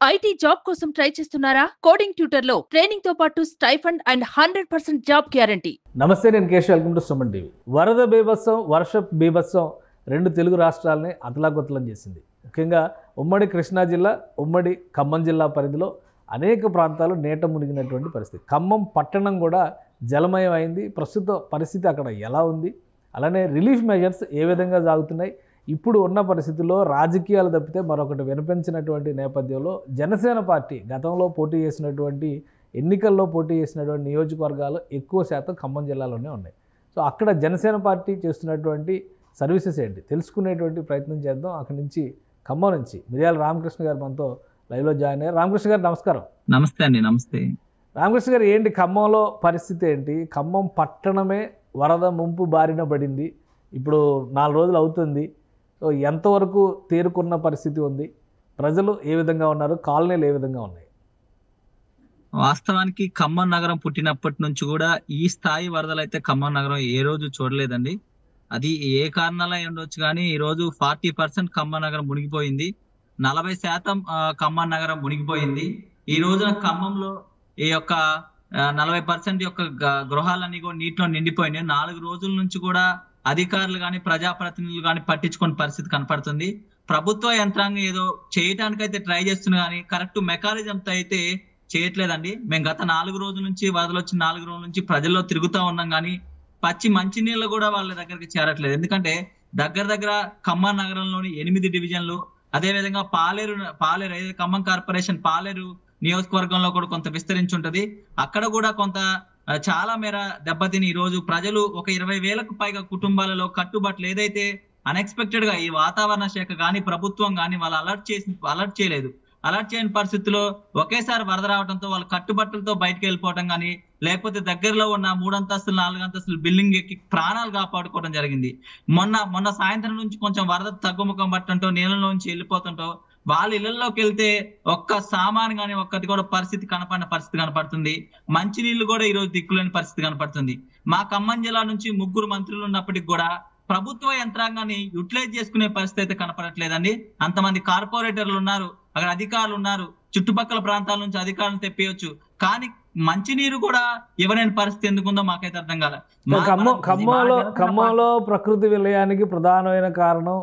IT job కోసం try చేస్తున్నారా? Coding ట్యూటర్లో training తో పాటు స్టైఫండ్ అండ్ 100% జాబ్ గ్యారంటీ. నమస్తే, నేను Keshav. Welcome to Suman TV. వరద బీభత్సం, వర్షపు బీభత్సం రెండు తెలుగు రాష్ట్రాలని అతలాకుతలం చేసింది. ముఖ్యంగా ఉమ్మడి కృష్ణా జిల్లా, ఉమ్మడి ఖమ్మం జిల్లా పరిధిలో అనేక ప్రాంతాలు నీట మునిగినటువంటి పరిస్థితి. ఖమ్మం పట్టణం కూడా జలమయం అయింది. ప్రస్తుత పరిస్థితి అక్కడ ఎలా ఉంది, అలానే రిలీఫ్ మెజర్స్ ఏ విధంగా సాగుతున్నాయి, ఇప్పుడు ఉన్న పరిస్థితుల్లో రాజకీయాలు తప్పితే మరొకటి వినిపించినటువంటి నేపథ్యంలో జనసేన పార్టీ గతంలో పోటీ చేసినటువంటి ఎన్నికల్లో పోటీ చేసినటువంటి నియోజకవర్గాలు ఎక్కువ శాతం ఖమ్మం జిల్లాలోనే ఉన్నాయి. సో అక్కడ జనసేన పార్టీ చేస్తున్నటువంటి సర్వీసెస్ ఏంటి తెలుసుకునేటువంటి ప్రయత్నం చేద్దాం. అక్కడి నుంచి ఖమ్మం నుంచి మిర్యాల రామకృష్ణ గారు మనతో లైవ్లో జాయిన్ అయ్యారు. రామకృష్ణ గారు నమస్కారం. నమస్తే అండి. నమస్తే రామకృష్ణ గారు, ఏంటి ఖమ్మంలో పరిస్థితి ఏంటి? ఖమ్మం పట్టణమే వరద ముంపు బారిన పడింది. ఇప్పుడు 4 రోజులు అవుతుంది. సో ఎంతవరకు తేరుకున్న పరిస్థితి ఉంది? ప్రజలు ఏ విధంగా ఉన్నారు? కాలనీలు ఏ విధంగా ఉన్నాయి? వాస్తవానికి ఖమ్మం నగరం పుట్టినప్పటి నుంచి కూడా ఈ స్థాయి వరదలు అయితే ఖమ్మం నగరం ఏ రోజు చూడలేదండి. అది ఏ కారణాల ఉండొచ్చు కానీ ఈ రోజు 40% ఖమ్మం నగరం మునిగిపోయింది. 40% ఖమ్మం నగరం మునిగిపోయింది. ఈ రోజున ఖమ్మంలో ఈ యొక్క 40% యొక్క గృహాలన్నీ కూడా నీటిలో నిండిపోయినాయి. 4 రోజుల నుంచి కూడా అధికారులు కానీ ప్రజాప్రతినిధులు కానీ పట్టించుకునే పరిస్థితి కనపడుతుంది. ప్రభుత్వ యంత్రాంగం ఏదో చేయటానికైతే ట్రై చేస్తున్నా కానీ కరెక్ట్ మెకానిజంతో అయితే చేయట్లేదండి. మేము గత 4 రోజుల నుంచి వరదలు వచ్చిన 4 రోజుల నుంచి ప్రజల్లో తిరుగుతూ ఉన్నాం కానీ పచ్చి మంచినీళ్ళు కూడా వాళ్ళ దగ్గరికి చేరట్లేదు. ఎందుకంటే దగ్గర ఖమ్మం నగరంలోని 8 డివిజన్లు, అదేవిధంగా పాలేరు ఏదైతే ఖమ్మం కార్పొరేషన్ పాలేరు నియోజకవర్గంలో కూడా కొంత విస్తరించి ఉంటది. అక్కడ కూడా కొంత చాలా మేర దెబ్బతిని ఈ రోజు ప్రజలు ఒక 20,000కు పైగా కుటుంబాలలో కట్టుబాట్లు ఏదైతే అన్ఎక్స్పెక్టెడ్ గా ఈ వాతావరణ శాఖ కానీ ప్రభుత్వం కానీ వాళ్ళు అలర్ట్ చేయలేదు. అలర్ట్ చేయని పరిస్థితుల్లో ఒకేసారి వరద రావడంతో వాళ్ళు కట్టుబట్టలతో బయటకు వెళ్ళిపోవడం కానీ లేకపోతే దగ్గరలో ఉన్న 3 అంతస్తులు 4 అంతస్తులు బిల్డింగ్ ఎక్కి ప్రాణాలు కాపాడుకోవడం జరిగింది. మొన్న సాయంత్రం నుంచి కొంచెం వరద తగ్గుముఖం పట్టడంతో నీళ్ళలోంచి వెళ్ళిపోతుంటో వాళ్ళ ఇళ్లలోకి వెళ్తే ఒక్క సామాన్ గానీ ఒక్కటి కూడా కనపడిన పరిస్థితి కనపడుతుంది. మంచినీళ్లు కూడా ఈ రోజు దిక్కులేని పరిస్థితి కనపడుతుంది. మా ఖమ్మం జిల్లా నుంచి 3 మంత్రులు ఉన్నప్పటికి కూడా ప్రభుత్వ యంత్రాంగాన్ని యూటిలైజ్ చేసుకునే పరిస్థితి అయితే కనపడట్లేదండి. అంతమంది కార్పొరేటర్లు ఉన్నారు, అక్కడ అధికారులు ఉన్నారు, చుట్టుపక్కల ప్రాంతాల నుంచి అధికారులను తెప్పియొచ్చు, కానీ మంచినీరు కూడా ఇవ్వలేని పరిస్థితి ఎందుకుందో మాకైతే అర్థం కాలే. ఖమ్మంలో ప్రకృతి విలయానికి ప్రధానమైన కారణం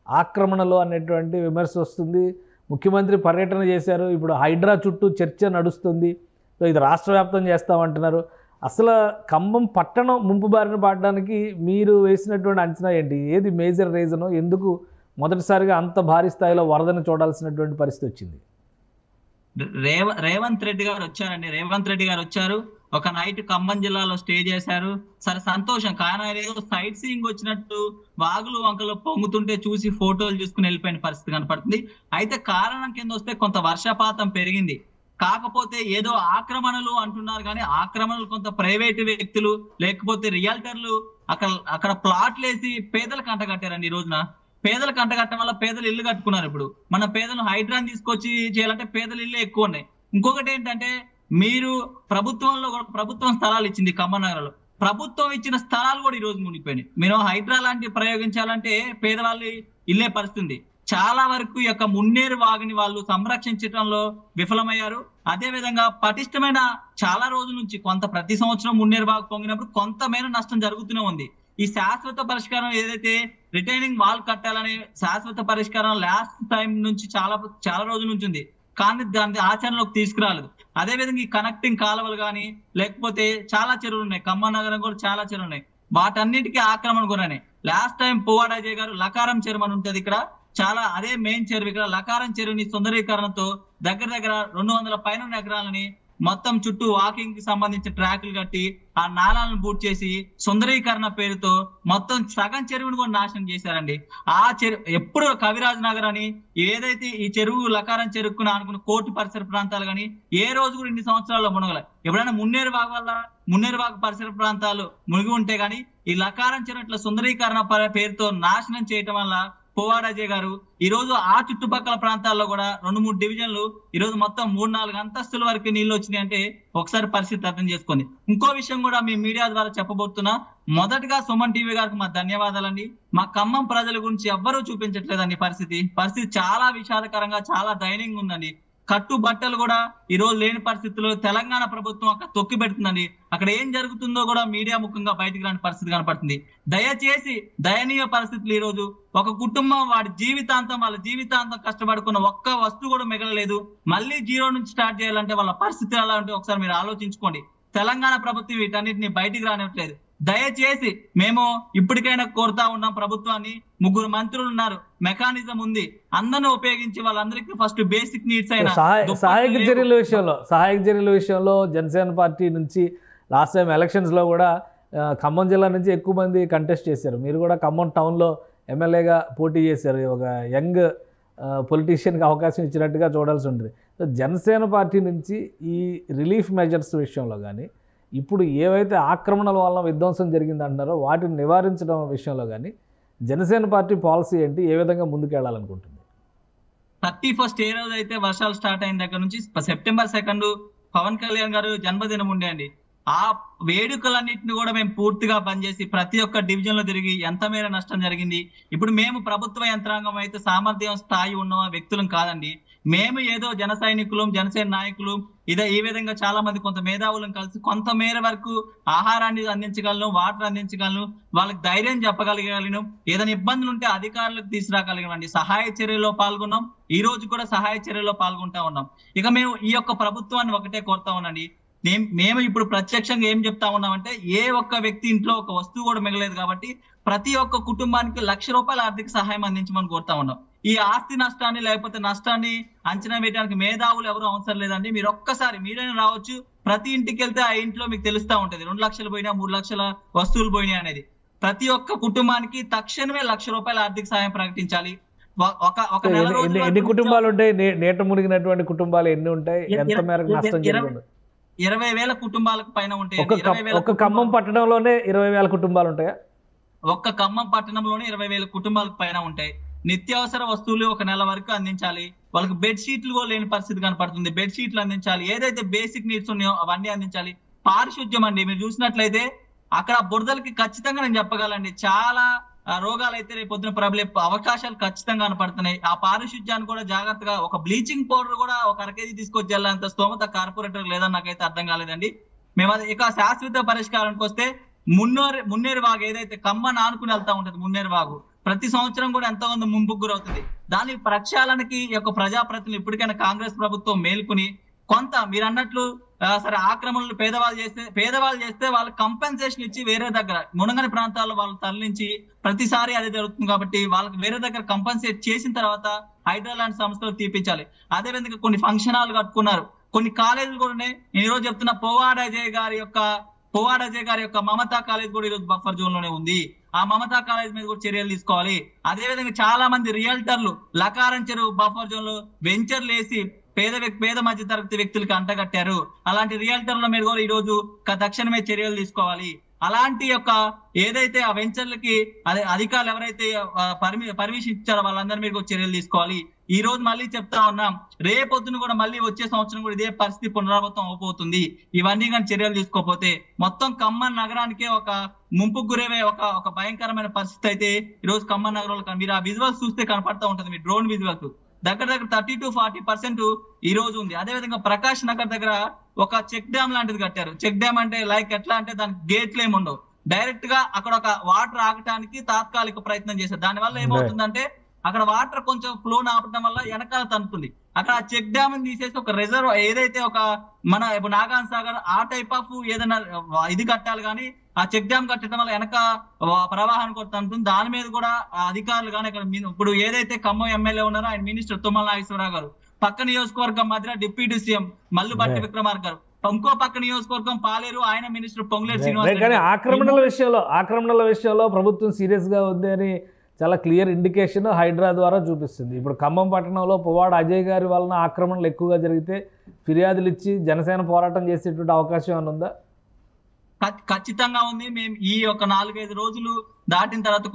ఆక్రమణలు అనేటువంటి విమర్శ వస్తుంది. ముఖ్యమంత్రి పర్యటన చేశారు. ఇప్పుడు హైడ్రా చుట్టూ చర్చ నడుస్తుంది. సో ఇది రాష్ట్ర వ్యాప్తం చేస్తామంటున్నారు. అసలు ఖమ్మం పట్టణం ముంపు బారిన పడడానికి మీరు వేసినటువంటి అంచనా ఏంటి? ఏది మేజర్ రీజను? ఎందుకు మొదటిసారిగా అంత భారీ స్థాయిలో వరదను చూడాల్సినటువంటి పరిస్థితి వచ్చింది? రేవంత్ రెడ్డి గారు వచ్చారండి. రేవంత్ రెడ్డి గారు వచ్చారు, ఒక నైట్ ఖమ్మం జిల్లాలో స్టే చేశారు. సరే, సంతోషం. కానీ ఆయన ఏదో సైట్ సీయింగ్ వచ్చినట్టు వాగులు వంకలు పొంగుతుంటే చూసి ఫోటోలు చూసుకుని వెళ్ళిపోయిన పరిస్థితి కనపడుతుంది. అయితే కారణం కింద వస్తే కొంత వర్షపాతం పెరిగింది. కాకపోతే ఏదో ఆక్రమణలు అంటున్నారు కానీ ఆక్రమణలు కొంత ప్రైవేటు వ్యక్తులు లేకపోతే రియాల్టర్లు అక్కడ ప్లాట్లు వేసి పేదలకు అంటగట్టారండి. ఈ రోజున పేదలకు అంటగట్టడం వల్ల పేదలు ఇల్లు కట్టుకున్నారు. ఇప్పుడు మన పేదలు హైడ్రాన్ తీసుకొచ్చి చేయాలంటే పేదల ఇల్లు ఎక్కువ ఉన్నాయి. ఇంకొకటి ఏంటంటే, మీరు ప్రభుత్వం స్థలాలు ఇచ్చింది ఖమ్మం నగరంలో, ప్రభుత్వం ఇచ్చిన స్థలాలు కూడా ఈ రోజు మునిగిపోయినాయి. మీరు హైడ్రా లాంటి ప్రయోగించాలంటే పేదవాళ్ళు ఇల్లే పరిస్థితి. చాలా వరకు యొక్క మున్నేరు వాగుని వాళ్ళు సంరక్షించడంలో విఫలమయ్యారు. అదే విధంగా పటిష్టమైన చాలా రోజుల నుంచి ప్రతి సంవత్సరం మున్నేరు వాగు పొంగినప్పుడు కొంతమేర నష్టం జరుగుతూనే ఉంది. ఈ శాశ్వత పరిష్కారం ఏదైతే రిటైనింగ్ వాల్ కట్టాలనే శాశ్వత పరిష్కారం లాస్ట్ టైం నుంచి చాలా రోజుల నుంచి ఉంది, కానీ దాన్ని ఆచరణలోకి తీసుకురాలేదు. అదే విధంగా ఈ కనెక్టింగ్ కాలువలు కానీ లేకపోతే చాలా చెరువులు ఉన్నాయి. ఖమ్మం నగరం కూడా చాలా చెరువులు ఉన్నాయి. వాటన్నిటికీ ఆక్రమణ గురనే. లాస్ట్ టైం పువ్వాడ అజయ్ గారు లకారం చెరువు అని ఉంటుంది ఇక్కడ, చాలా అదే మెయిన్ చెరువు. ఇక్కడ లకారం చెరువుని సుందరీకరణతో దగ్గర 200 పైన ఎకరాలని మొత్తం చుట్టూ వాకింగ్ కి సంబంధించిన ట్రాకులు కట్టి ఆ నాలాలను బూట్ చేసి సుందరీకరణ పేరుతో మొత్తం సగం చెరువుని కూడా నాశనం చేశారండి. ఆ చెరువు ఎప్పుడు కవిరాజ్ నగర్ అని ఏదైతే ఈ చెరువు లకారం చెరువుకుని అనుకున్న కోర్టు పరిసర ప్రాంతాలు కానీ ఏ రోజు కూడా ఇన్ని సంవత్సరాల్లో మునగలే. ఎప్పుడైనా మున్నేరు వాగు పరిసర ప్రాంతాలు మునిగి ఉంటే గానీ ఈ లకారం చెరువు ఇట్లా సుందరీకరణ పేరుతో నాశనం చేయటం వల్ల పువ్వాడ అజయ్ గారు ఈ రోజు ఆ చుట్టుపక్కల ప్రాంతాల్లో కూడా 2-3 డివిజన్లు ఈ రోజు మొత్తం 3-4 అంతస్తుల వరకు నీళ్లు వచ్చినాయి అంటే ఒకసారి పరిస్థితి అర్థం చేసుకోండి. ఇంకో విషయం కూడా మీ మీడియా ద్వారా చెప్పబోతున్నా. మొదటగా సుమన్ టీవీ గారికి మా ధన్యవాదాలండి. మా ఖమ్మం ప్రజల గురించి ఎవ్వరూ చూపించట్లేదండి. పరిస్థితి చాలా విషాదకరంగా చాలా దయనీయంగా ఉందండి. కట్టు బట్టలు కూడా ఈ రోజు లేని పరిస్థితుల్లో తెలంగాణ ప్రభుత్వం అక్కడ తొక్కి పెడుతుందండి. అక్కడ ఏం జరుగుతుందో కూడా మీడియా ముఖంగా బయటికి రాని పరిస్థితి కనపడుతుంది. దయచేసి దయనీయ పరిస్థితులు ఈ రోజు ఒక కుటుంబం వాళ్ళ జీవితాంతం కష్టపడుకున్న ఒక్క వస్తువు కూడా మిగలలేదు. మళ్ళీ జీరో నుంచి స్టార్ట్ చేయాలంటే వాళ్ళ పరిస్థితి ఎలా ఉంటే ఒకసారి మీరు ఆలోచించుకోండి. తెలంగాణ ప్రభుత్వం వీటన్నిటిని బయటికి రానివ్వట్లేదు. దయచేసి మేము ఇప్పటికైనా కోరుతా ఉన్నాం ప్రభుత్వాన్ని, 3 మంత్రులు ఉన్నారు, మెకానిజం ఉంది, అందరిని ఉపయోగించి వాళ్ళందరికీ ఫస్ట్ బేసిక్ నీడ్స్ అయిన సహాయక చర్యల విషయంలో జనసేన పార్టీ నుంచి లాస్ట్ టైం ఎలక్షన్స్లో కూడా ఖమ్మం జిల్లా నుంచి ఎక్కువ మంది కంటెస్ట్ చేశారు. మీరు కూడా ఖమ్మం టౌన్లో ఎమ్మెల్యేగా పోటీ చేశారు. ఒక యంగ్ పొలిటీషియన్కి అవకాశం ఇచ్చినట్టుగా చూడాల్సి ఉంటుంది. జనసేన పార్టీ నుంచి ఈ రిలీఫ్ మెజర్స్ విషయంలో కానీ, ఇప్పుడు ఏవైతే ఆక్రమణల వల్ల విధ్వంసం జరిగిందంటున్నారో వాటిని నివారించడం విషయంలో కానీ జనసేన పార్టీ పాలసీ ఏంటి, ఏ విధంగా ముందుకెళ్లాలనుకుంటుంది? 31st ఏ రోజు అయితే వర్షాలు స్టార్ట్ అయిన దగ్గర నుంచి సెప్టెంబర్ 2 పవన్ కళ్యాణ్ గారు జన్మదినం ఉండే అండి. ఆ వేడుకలన్నింటిని కూడా మేము పూర్తిగా బంద్ చేసి ప్రతి ఒక్క డివిజన్ లో తిరిగి ఎంత మేర నష్టం జరిగింది. ఇప్పుడు మేము ప్రభుత్వ యంత్రాంగం అయితే సామర్థ్యం స్థాయి ఉన్న వ్యక్తులం కాదండి. మేము ఏదో జన సైనికులం, జనసేన నాయకులు ఈ విధంగా చాలా మంది కొంత మేధావులను కలిసి కొంత మేర వరకు ఆహారాన్ని అందించగలను, వాటర్ అందించగలను, వాళ్ళకి ధైర్యం చెప్పగలిగలను, ఏదైనా ఇబ్బందులు ఉంటే అధికారులకు తీసుకురాగలిగామండి. సహాయ చర్యలో పాల్గొన్నాం, ఈ రోజు కూడా సహాయ చర్యలో పాల్గొంటా ఉన్నాం. ఇక మేము ఈ యొక్క ప్రభుత్వాన్ని ఒకటే కోరుతా ఉన్నాండి, మేము ఇప్పుడు ప్రత్యక్షంగా ఏం చెప్తా ఉన్నామంటే, ఏ ఒక్క వ్యక్తి ఇంట్లో ఒక వస్తువు కూడా మిగలేదు కాబట్టి ప్రతి ఒక్క కుటుంబానికి ₹1,00,000 ఆర్థిక సహాయం అందించమని కోరుతా ఉన్నాం. ఈ ఆస్తి నష్టాన్ని లేకపోతే నష్టాన్ని అంచనా వేయడానికి మేధావులు ఎవరు అవసరం లేదండి. మీరు ఒక్కసారి మీరైనా రావచ్చు, ప్రతి ఇంటికి వెళ్తే ఆ ఇంట్లో మీకు తెలుస్తా ఉంటది 2 లక్షలు పోయినా 3 లక్షల వస్తువులు పోయినాయి అనేది. ప్రతి ఒక్క కుటుంబానికి తక్షణమే ₹1,00,000 ఆర్థిక సహాయం ప్రకటించాలి. ఎన్ని కుటుంబాలు ఉంటాయి? నీట మునిగినటువంటి కుటుంబాలు ఎన్ని ఉంటాయి? ఎంత మేరకు నష్టం జరిగింది? 20,000 కుటుంబాలకు పైన ఉంటాయి. ఒక ఖమ్మం పట్టణంలోనే 20,000 కుటుంబాలు ఉంటాయా? ఒక్క ఖమ్మం పట్టణంలోనే 20,000 కుటుంబాలకు పైన ఉంటాయి. నిత్యావసర వస్తువులు ఒక నెల వరకు అందించాలి. వాళ్ళకి బెడ్ షీట్లు కూడా లేని పరిస్థితి కనపడుతుంది. బెడ్ షీట్లు అందించాలి. ఏదైతే బేసిక్ నీడ్స్ ఉన్నాయో అవన్నీ అందించాలి. పారిశుద్ధ్యం అండి, మీరు చూసినట్లయితే అక్కడ బురదలకి ఖచ్చితంగా నేను చెప్పగలండి, చాలా రోగాలు అయితే రేపు పొద్దున ప్రబలే అవకాశాలు ఖచ్చితంగా కనపడుతున్నాయి. ఆ పారిశుద్ధ్యాన్ని కూడా జాగ్రత్తగా ఒక బ్లీచింగ్ పౌడర్ కూడా ఒక 1 kg తీసుకొచ్చి వెళ్ళేంత స్తోమత కార్పొరేటర్ లేదని నాకైతే అర్థం కాలేదండి. మేము అది ఇక శాశ్వత పరిష్కారానికి వస్తే మున్నేరు వాగు ఏదైతే ఖమ్మం ఆనుకుని వెళ్తా ఉంటది, మున్నేరు వాగు ప్రతి సంవత్సరం కూడా ఎంతో మంది ముంపుకు గురవుతుంది. దాని ప్రక్షాళనకి యొక్క ప్రజాప్రతినిధులు ఇప్పటికైనా కాంగ్రెస్ ప్రభుత్వం మేల్కొని కొంత మీరు అన్నట్లు సరే ఆక్రమణలు పేదవాళ్ళు చేస్తే వాళ్ళకి కంపెన్సేషన్ ఇచ్చి వేరే దగ్గర మునగని ప్రాంతాల్లో వాళ్ళు తరలించి ప్రతిసారి అదే జరుగుతుంది కాబట్టి వాళ్ళకి వేరే దగ్గర కంపెన్సేట్ చేసిన తర్వాత హైడ్రా లాంటి సంస్థలు తీపించాలి. అదే విధంగా కొన్ని ఫంక్షన్ హాల్ కట్టుకున్నారు, కొన్ని కాలేజీలు కూడా ఉన్నాయి. నేను ఈ రోజు చెప్తున్న పోవాడ అజయ్ గారి యొక్క మమతా కాలేజ్ కూడా ఈరోజు బఫర్ జోన్ లోనే ఉంది. ఆ మమతా కాలేజ్ మీద కూడా చర్యలు తీసుకోవాలి. అదే విధంగా చాలా మంది రియల్టర్లు లకారం చెరువు బఫర్ జోన్ లో వెంచర్లు వేసి పేద మధ్య తరగతి వ్యక్తులకి అంటగట్టారు. అలాంటి రియల్టర్ల మీద కూడా ఈ రోజు తక్షణమే చర్యలు తీసుకోవాలి. అలాంటి యొక్క ఏదైతే ఆ వెంచర్లకి అధికారులు ఎవరైతే పర్మిషన్ ఇచ్చారో వాళ్ళందరి మీద చర్యలు తీసుకోవాలి. ఈ రోజు మళ్ళీ చెప్తా ఉన్నాం, రేపొద్దున కూడా మళ్ళీ వచ్చే సంవత్సరం కూడా ఇదే పరిస్థితి పునరావృతం అవబోతుంది. ఇవన్నీ కానీ చర్యలు తీసుకోకపోతే మొత్తం ఖమ్మం నగరానికే ఒక ముంపుకు గురేవే ఒక భయంకరమైన పరిస్థితి అయితే ఈ రోజు ఖమ్మం నగరంలో మీరు ఆ విజువల్స్ చూస్తే కనపడతా ఉంటుంది. మీ డ్రోన్ విజువల్స్ దగ్గర 30 to 40% ఈ రోజు ఉంది. అదే విధంగా ప్రకాష్ నగర్ దగ్గర ఒక చెక్ డ్యామ్ లాంటిది కట్టారు. చెక్ డ్యామ్ అంటే లైక్ ఎట్లా అంటే దానికి గేట్లు ఏమి ఉండవు, డైరెక్ట్ గా అక్కడ ఒక వాటర్ ఆగటానికి తాత్కాలిక ప్రయత్నం చేశారు. దాని వల్ల ఏమవుతుందంటే అక్కడ వాటర్ కొంచెం ఫ్లో ఆపడం వల్ల వెనకాల తనుతుంది. అక్కడ ఆ చెక్ డ్యామ్ తీసేసి ఒక రిజర్వ్ ఏదైతే ఒక మన ఇప్పుడు నాగాన్ సాగర్ ఆ టైప్ ఆఫ్ ఏదైనా ఇది కట్టాలి, కానీ ఆ చెక్ డ్యామ్ కట్టడం వల్ల వెనక ప్రవాహాన్ని కూడా తనుతుంది. దాని మీద కూడా అధికారులు కానీ ఇక్కడ ఇప్పుడు ఏదైతే ఖమ్మం ఎమ్మెల్యే ఉన్నారో ఆయన మినిస్టర్ తుమ్మల నాగేశ్వరరావు గారు, పక్క నియోజకవర్గం మధ్య డిప్యూటీ సీఎం మల్లుబట్టి విక్రమార్క గారు, ఇంకో పక్క నియోజకవర్గం పాలేరు ఆయన మినిస్టర్ పొంగులేరు శ్రీనివాస్. ఆక్రమణల విషయంలో ప్రభుత్వం సీరియస్ గా ఉంది అని చాలా క్లియర్ ఇండికేషన్ హైడ్రా ద్వారా చూపిస్తుంది. ఇప్పుడు ఖమ్మం పట్టణంలో పువ్వాడ అజయ్ గారి వలన ఆక్రమణలు ఎక్కువగా జరిగితే ఫిర్యాదులు ఇచ్చి జనసేన పోరాటం చేసేటువంటి అవకాశం ఏమైనా ఉందా? ఖచ్చితంగా ఉంది. మేము ఈ యొక్క 4-5 రోజులు దాటిన తర్వాత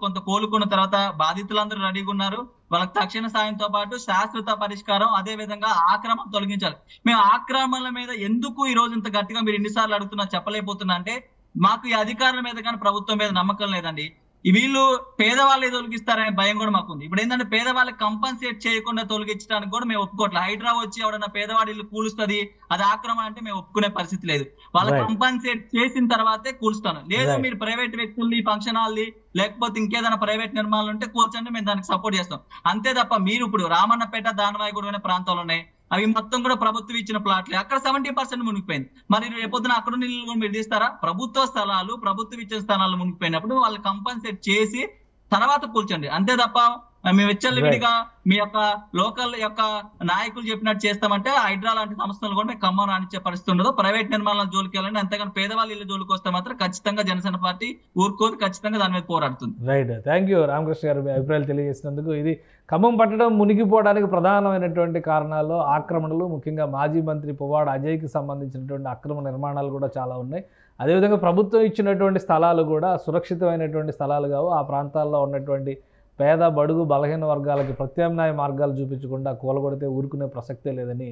కొంత కోలుకున్న తర్వాత బాధితులందరూ రెడీగా ఉన్నారు. వాళ్ళకి తక్షణ సాయంతో పాటు శాశ్వత పరిష్కారం, అదే విధంగా ఆక్రమణ తొలగించాలి. మేము ఆక్రమణల మీద ఎందుకు ఈ రోజు ఇంత గట్టిగా మీరు ఎన్నిసార్లు అడుగుతున్నా చెప్పలేకపోతున్నా అంటే మాకు ఈ అధికారుల మీద కానీ ప్రభుత్వం మీద నమ్మకం లేదండి. వీళ్ళు పేదవాళ్ళే తొలగిస్తారనే భయం కూడా మాకుంది. ఇప్పుడు ఏంటంటే పేదవాళ్ళకి కంపన్సేట్ చేయకుండా తొలగించడానికి కూడా మేము ఒప్పుకోవట్లేదు. హైడ్రా వచ్చి ఎవడన్నా పేదవాడి ఇల్లు కూలుస్తుంది, అది ఆక్రమణ అంటే మేము ఒప్పుకునే పరిస్థితి లేదు. వాళ్ళ కంపన్సేట్ చేసిన తర్వాతే కూలుస్తాను. లేదు మీరు ప్రైవేట్ వ్యక్తుల్ని, ఫంక్షన్ హాల్ని, లేకపోతే ఇంకేదైనా ప్రైవేట్ నిర్మాణాలు ఉంటే కూర్చొని మేము దానికి సపోర్ట్ చేస్తాం. అంతే తప్ప మీరు ఇప్పుడు రామన్నపేట, దానవాయిగూడ అనే ప్రాంతాలు ఉన్నాయి, అవి మొత్తం కూడా ప్రభుత్వం ఇచ్చిన ప్లాట్లే. అక్కడ 70% మునిగిపోయింది. మరి రేపొద్దున అక్కడ నీళ్ళు కూడా మీరు తీస్తారా? ప్రభుత్వ స్థలాలు, ప్రభుత్వం ఇచ్చిన స్థలాలు మునిగిపోయినప్పుడు వాళ్ళు కంపన్సేట్ చేసి తర్వాత కూర్చోండి. అంతే తప్ప మేము విచ్చలవిడిగా మీ యొక్క లోకల్ యొక్క నాయకులు చెప్పినట్టు చేస్తామంటే హైడ్రా లాంటి సంస్థలు కూడా మేము ఖమ్మం రానిచ్చే పరిస్థితి ఉండదు. ప్రైవేట్ నిర్మాణాల జోలికి వెళ్ళండి, అంతేగాని పేదవాళ్ళ ఇళ్ళ జోలికి వస్తే మాత్రం ఖచ్చితంగా జనసేన పార్టీ ఊరుకోదు, ఖచ్చితంగా దాని మీద పోరాడుతుంది. రైట్, థ్యాంక్ యూ రామకృష్ణ గారు మీ అభిప్రాయాలు తెలియజేసినందుకు. ఇది ఖమ్మం పట్టడం మునిగిపోవడానికి ప్రధానమైనటువంటి కారణాలు ఆక్రమణలు, ముఖ్యంగా మాజీ మంత్రి పువ్వాడ అజయ్కి సంబంధించినటువంటి అక్రమ నిర్మాణాలు కూడా చాలా ఉన్నాయి. అదేవిధంగా ప్రభుత్వం ఇచ్చినటువంటి స్థలాలు కూడా సురక్షితమైనటువంటి స్థలాలు కావు. ఆ ప్రాంతాల్లో ఉన్నటువంటి పేద, బడుగు, బలహీన వర్గాలకి ప్రత్యామ్నాయ మార్గాలు చూపించకుండా కూలగొడితే ఊరుకునే ప్రసక్తే లేదని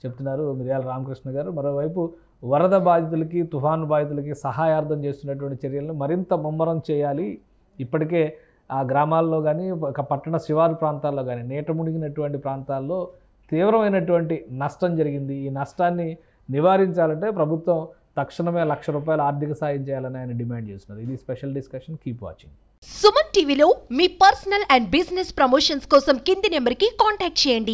చెప్తున్నారు మిర్యాల రామకృష్ణ గారు. మరోవైపు వరద బాధితులకి, తుఫాను బాధితులకి సహాయార్థం చేస్తున్నటువంటి చర్యలను మరింత ముమ్మరం చేయాలి. ఇప్పటికే ఆ గ్రామాల్లో కానీ, పట్టణ శివారు ప్రాంతాల్లో కానీ, నీట మునిగినటువంటి ప్రాంతాల్లో తీవ్రమైనటువంటి నష్టం జరిగింది. ఈ నష్టాన్ని నివారించాలంటే ప్రభుత్వం తక్షణమే ₹1,00,000 ఆర్థిక సాయం చేయాలని ఆయన డిమాండ్ చేస్తున్నారు. ఇది special discussion. Keep watching. Suman టీవీలో మీ పర్సనల్ అండ్ బిజినెస్ ప్రమోషన్స్ కోసం కింది నెంబర్కి కాంటాక్ట్ చేయండి.